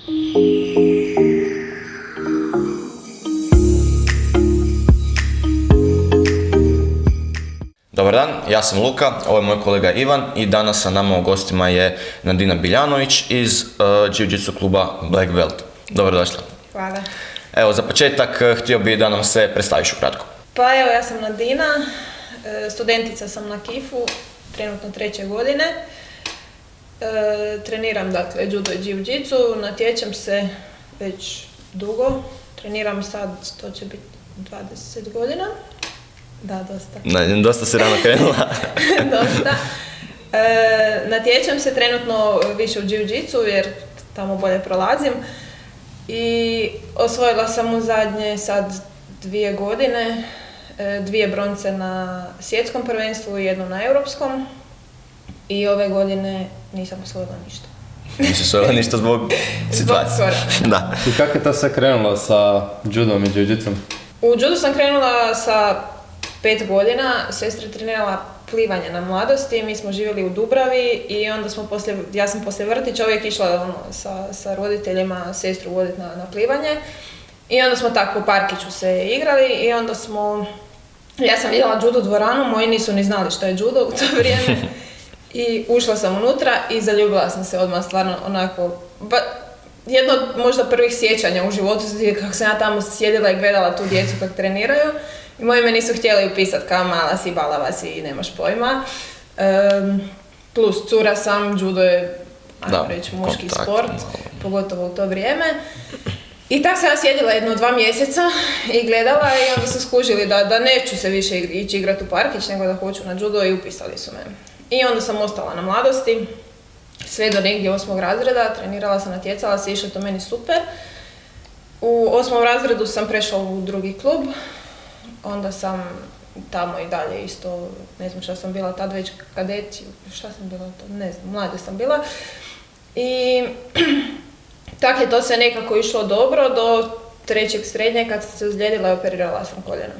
Dobar dan, ja sam Luka, ovo je moj kolega Ivan i danas sa nama u gostima je Nadina Biljanović iz Jiu-Jitsu kluba Black Belt. Dobrodošla. Hvala. Evo, za početak htio bih da nam se predstaviš ukratko. Pa evo, ja sam Nadina, studentica sam na KIF-u, trenutno 3. godine. Treniram dakle judo i jiu-jitsu, natječem se već dugo. Treniram sad, to će biti 20 godina. Da, dosta. Dosta si rano krenula. Dosta. Natječem se trenutno više u jiu-jitsu jer tamo bolje prolazim. I osvojila sam u zadnje sad 2 godine, 2 bronce na svjetskom prvenstvu i 1 na europskom. I ove godine nisam osvojila ništa. Nisi osvojila ništa zbog situacije. Da. I kako je to sve krenulo sa judom i jiu-jitsom? U judu sam krenula sa 5 godina, sestra je trenirala plivanje na mladosti, mi smo živjeli u Dubravi i onda smo ja sam poslije vrtića uvijek išla sa roditeljima sestru voditi na plivanje. I onda smo tako u parkiću se igrali i onda ja sam vidjela judo dvoranu, moji nisu ni znali što je judo u to vrijeme. I ušla sam unutra i zaljubila sam se odmah, stvarno onako, jedno od možda prvih sjećanja u životu, kako sam ja tamo sjedila i gledala tu djecu kako treniraju. I moji me nisu htjeli upisati kao mala si, balava si i nemaš pojma. Plus cura sam, judo je, ajmo reći, muški sport, pogotovo u to vrijeme. I tako sam ja sjedila 1-2 mjeseca i gledala i onda su skužili da neću se više ići igrati u parkić, nego da hoću na judo i upisali su me. I onda sam ostala na mladosti, sve do negdje 8. razreda, trenirala sam, natjecala se, išlo to meni super. U 8. razredu sam prešla u drugi klub, onda sam tamo i dalje isto, ne znam šta sam bila tad već kadet, šta sam bila to, ne znam, mlada sam bila. I tako je to se nekako išlo dobro do 3. srednje kad sam se ozlijedila i operirala sam koljeno.